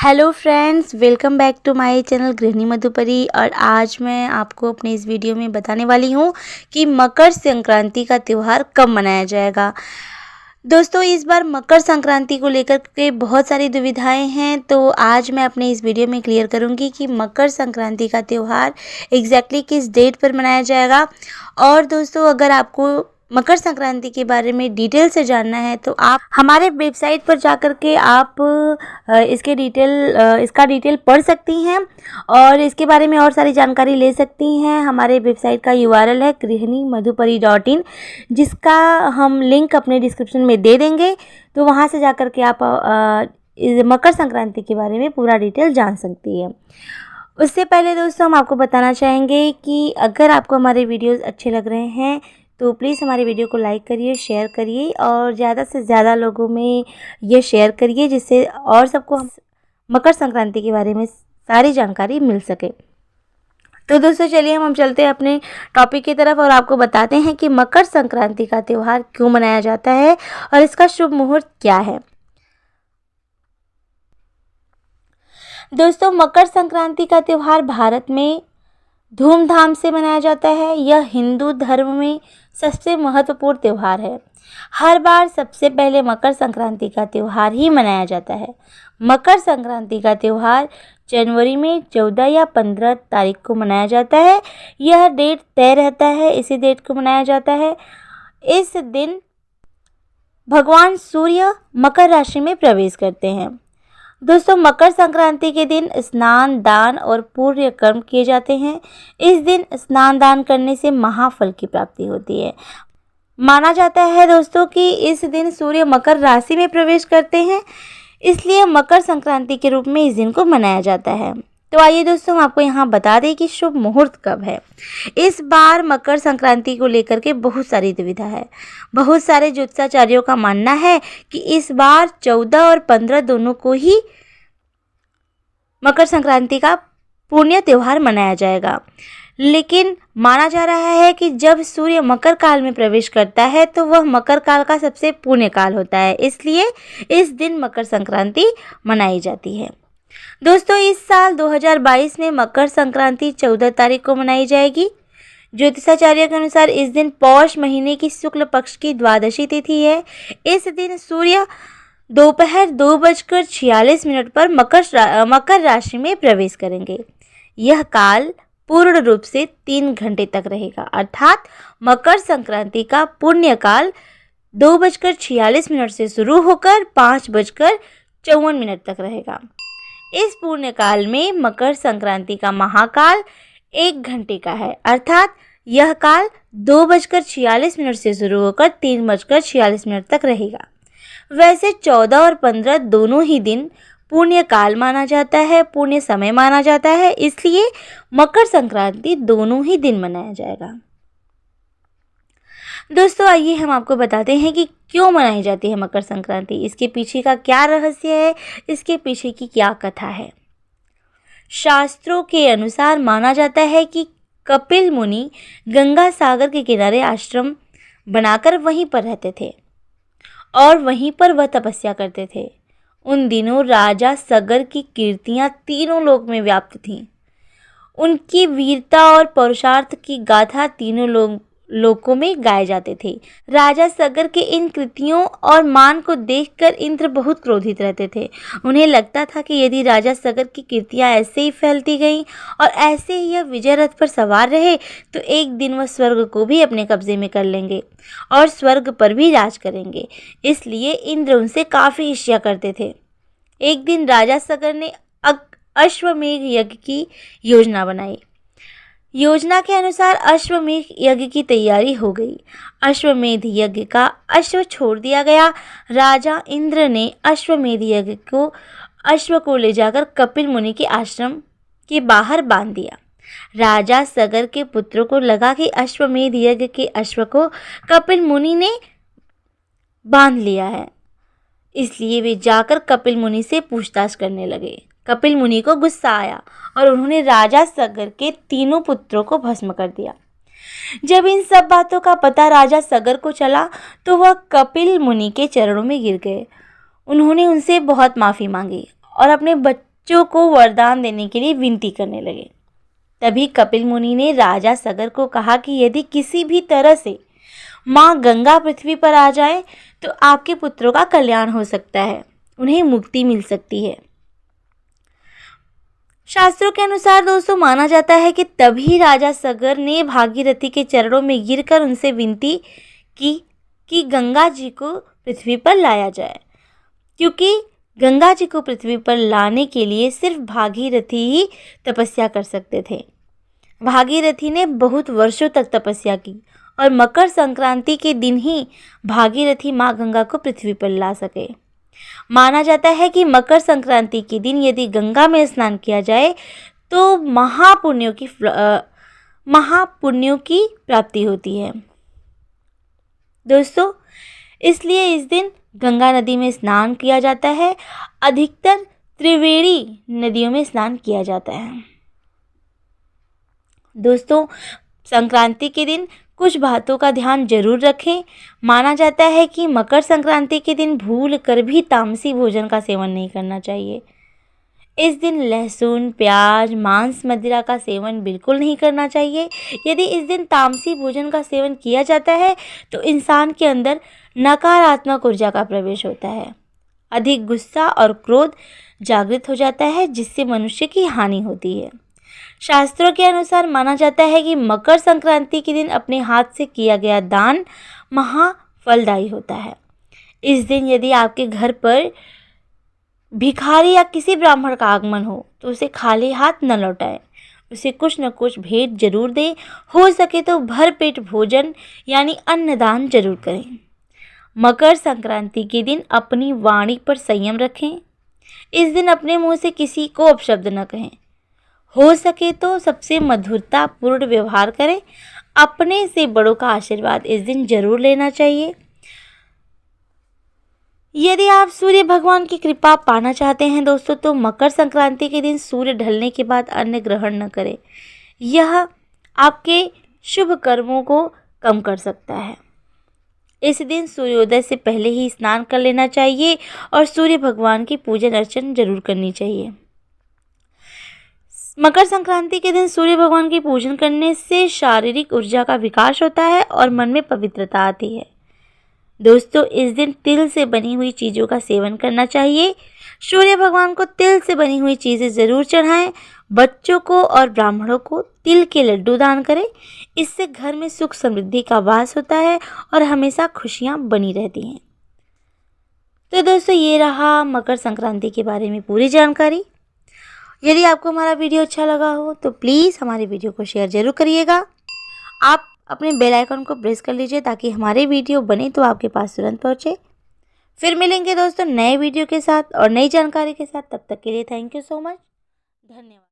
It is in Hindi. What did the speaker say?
Hello friends, welcome back to my channel Grihini Madhupari. और आज मैं आपको अपने इस वीडियो में बताने वाली हूँ कि मकर संक्रांति का त्यौहार कब मनाया जाएगा। दोस्तों, इस बार मकर संक्रांति को लेकर के बहुत सारी दुविधाएं हैं, तो आज मैं अपने इस वीडियो में क्लियर करूंगी कि मकर संक्रांति का त्यौहार एग्जैक्टली किस डेट पर मनाया जाएगा। और दोस्तों, अगर आपको मकर संक्रांति के बारे में डिटेल से जानना है तो आप हमारे वेबसाइट पर जाकर के आप इसका डिटेल पढ़ सकती हैं और इसके बारे में और सारी जानकारी ले सकती हैं। हमारे वेबसाइट का URL है grihinimadhupari.in, जिसका हम लिंक अपने डिस्क्रिप्शन में दे देंगे। तो वहां से जाकर के आप मकर संक्रांति के बारे में पूरा डिटेल जान सकती है। उससे पहले दोस्तों, हम आपको बताना चाहेंगे कि अगर आपको हमारे वीडियोस अच्छे लग रहे हैं तो प्लीज़ हमारे वीडियो को लाइक करिए, शेयर करिए और ज़्यादा से ज़्यादा लोगों में ये शेयर करिए, जिससे और सबको मकर संक्रांति के बारे में सारी जानकारी मिल सके। तो दोस्तों, चलिए हम चलते हैं अपने टॉपिक की तरफ और आपको बताते हैं कि मकर संक्रांति का त्यौहार क्यों मनाया जाता है और इसका शुभ मुहूर्त क्या है। दोस्तों, मकर संक्रांति का त्यौहार भारत में धूमधाम से मनाया जाता है। यह हिंदू धर्म में सबसे महत्वपूर्ण त्यौहार है। हर बार सबसे पहले मकर संक्रांति का त्यौहार ही मनाया जाता है। मकर संक्रांति का त्यौहार जनवरी में 14 या 15 तारीख को मनाया जाता है। यह डेट तय रहता है, इसी डेट को मनाया जाता है। इस दिन भगवान सूर्य मकर राशि में प्रवेश करते हैं। दोस्तों, मकर संक्रांति के दिन स्नान, दान और पुण्य कर्म किए जाते हैं। इस दिन स्नान दान करने से महाफल की प्राप्ति होती है। माना जाता है दोस्तों कि इस दिन सूर्य मकर राशि में प्रवेश करते हैं, इसलिए मकर संक्रांति के रूप में इस दिन को मनाया जाता है। तो आइए दोस्तों, हम आपको यहाँ बता दें कि शुभ मुहूर्त कब है। इस बार मकर संक्रांति को लेकर के बहुत सारी दुविधा है। बहुत सारे ज्योतिषाचार्यों का मानना है कि इस बार 14 और 15 दोनों को ही मकर संक्रांति का पुण्य त्यौहार मनाया जाएगा, लेकिन माना जा रहा है कि जब सूर्य मकर काल में प्रवेश करता है तो वह मकर काल का सबसे पुण्य काल होता है, इसलिए इस दिन मकर संक्रांति मनाई जाती है। दोस्तों, इस साल 2022 में मकर संक्रांति 14 तारीख को मनाई जाएगी। ज्योतिषाचार्य के अनुसार इस दिन पौष महीने की शुक्ल पक्ष की द्वादशी तिथि है। इस दिन सूर्य दोपहर 2:46 पर मकर राशि में प्रवेश करेंगे। यह काल पूर्ण रूप से 3 घंटे तक रहेगा, अर्थात मकर संक्रांति का पुण्य काल 2:46 से शुरू होकर 5:54 तक रहेगा। इस पुण्य काल में मकर संक्रांति का महाकाल 1 घंटे का है, अर्थात यह काल 2:46 से शुरू होकर 3:46 तक रहेगा। वैसे 14 और 15 दोनों ही दिन पुण्य काल माना जाता है, पुण्य समय माना जाता है, इसलिए मकर संक्रांति दोनों ही दिन मनाया जाएगा। दोस्तों, आइए हम आपको बताते हैं कि क्यों मनाई जाती है मकर संक्रांति, इसके पीछे का क्या रहस्य है, इसके पीछे की क्या कथा है। शास्त्रों के अनुसार माना जाता है कि कपिल मुनि गंगा सागर के किनारे आश्रम बनाकर वहीं पर रहते थे और वहीं पर वह तपस्या करते थे। उन दिनों राजा सगर की कीर्तियां तीनों लोक में व्याप्त थीं। उनकी वीरता और पुरुषार्थ की गाथा तीनों लोकों में गाए जाते थे। राजा सगर के इन कृतियों और मान को देखकर इंद्र बहुत क्रोधित रहते थे। उन्हें लगता था कि यदि राजा सगर की कीर्तियां ऐसे ही फैलती गईं और ऐसे ही यह विजय रथ पर सवार रहे तो एक दिन वह स्वर्ग को भी अपने कब्जे में कर लेंगे और स्वर्ग पर भी राज करेंगे। इसलिए इंद्र उनसे काफ़ी ईर्ष्या करते थे। एक दिन राजा सगर ने अश्वमेध यज्ञ की योजना बनाई। योजना के अनुसार अश्वमेध यज्ञ की तैयारी हो गई। अश्वमेध यज्ञ का अश्व छोड़ दिया गया। राजा इंद्र ने अश्वमेध यज्ञ को अश्व को ले जाकर कपिल मुनि के आश्रम के बाहर बांध दिया। राजा सगर के पुत्रों को लगा कि अश्वमेध यज्ञ के अश्व को कपिल मुनि ने बांध लिया है, इसलिए वे जाकर कपिल मुनि से पूछताछ करने लगे। कपिल मुनि को गुस्सा आया और उन्होंने राजा सगर के तीनों पुत्रों को भस्म कर दिया। जब इन सब बातों का पता राजा सगर को चला तो वह कपिल मुनि के चरणों में गिर गए। उन्होंने उनसे बहुत माफ़ी मांगी और अपने बच्चों को वरदान देने के लिए विनती करने लगे। तभी कपिल मुनि ने राजा सगर को कहा कि यदि किसी भी तरह से माँ गंगा पृथ्वी पर आ जाए तो आपके पुत्रों का कल्याण हो सकता है, उन्हें मुक्ति मिल सकती है। शास्त्रों के अनुसार दोस्तों माना जाता है कि तभी राजा सगर ने भागीरथी के चरणों में गिरकर उनसे विनती की कि गंगा जी को पृथ्वी पर लाया जाए, क्योंकि गंगा जी को पृथ्वी पर लाने के लिए सिर्फ भागीरथी ही तपस्या कर सकते थे। भागीरथी ने बहुत वर्षों तक तपस्या की और मकर संक्रांति के दिन ही भागीरथी माँ गंगा को पृथ्वी पर ला सके। माना जाता है कि मकर संक्रांति के दिन यदि गंगा में स्नान किया जाए तो महापुण्यों की प्राप्ति होती है दोस्तों। इसलिए इस दिन गंगा नदी में स्नान किया जाता है। अधिकतर त्रिवेणी नदियों में स्नान किया जाता है दोस्तों। संक्रांति के दिन कुछ बातों का ध्यान जरूर रखें। माना जाता है कि मकर संक्रांति के दिन भूल कर भी तामसी भोजन का सेवन नहीं करना चाहिए। इस दिन लहसुन, प्याज, मांस, मदिरा का सेवन बिल्कुल नहीं करना चाहिए। यदि इस दिन तामसी भोजन का सेवन किया जाता है तो इंसान के अंदर नकारात्मक ऊर्जा का प्रवेश होता है। अधिक गुस्सा और क्रोध जागृत हो जाता है, जिससे मनुष्य की हानि होती है। शास्त्रों के अनुसार माना जाता है कि मकर संक्रांति के दिन अपने हाथ से किया गया दान महाफलदायी होता है। इस दिन यदि आपके घर पर भिखारी या किसी ब्राह्मण का आगमन हो तो उसे खाली हाथ न लौटाएं, उसे कुछ न कुछ भेंट जरूर दें। हो सके तो भर पेट भोजन यानी अन्नदान जरूर करें। मकर संक्रांति के दिन अपनी वाणी पर संयम रखें। इस दिन अपने मुंह से किसी को अपशब्द न कहें। हो सके तो सबसे मधुरता पूर्ण व्यवहार करें। अपने से बड़ों का आशीर्वाद इस दिन जरूर लेना चाहिए। यदि आप सूर्य भगवान की कृपा पाना चाहते हैं दोस्तों तो मकर संक्रांति के दिन सूर्य ढलने के बाद अन्न ग्रहण न करें। यह आपके शुभ कर्मों को कम कर सकता है। इस दिन सूर्योदय से पहले ही स्नान कर लेना चाहिए और सूर्य भगवान की पूजन अर्चन जरूर करनी चाहिए। मकर संक्रांति के दिन सूर्य भगवान की पूजन करने से शारीरिक ऊर्जा का विकास होता है और मन में पवित्रता आती है। दोस्तों इस दिन तिल से बनी हुई चीज़ों का सेवन करना चाहिए। सूर्य भगवान को तिल से बनी हुई चीज़ें ज़रूर चढ़ाएं। बच्चों को और ब्राह्मणों को तिल के लड्डू दान करें। इससे घर में सुख समृद्धि का वास होता है और हमेशा खुशियाँ बनी रहती हैं। तो दोस्तों ये रहा मकर संक्रांति के बारे में पूरी जानकारी। यदि आपको हमारा वीडियो अच्छा लगा हो तो प्लीज़ हमारे वीडियो को शेयर ज़रूर करिएगा। आप अपने बेल आइकन को प्रेस कर लीजिए ताकि हमारे वीडियो बने तो आपके पास तुरंत पहुँचे। फिर मिलेंगे दोस्तों नए वीडियो के साथ और नई जानकारी के साथ। तब तक के लिए थैंक यू सो मच। धन्यवाद।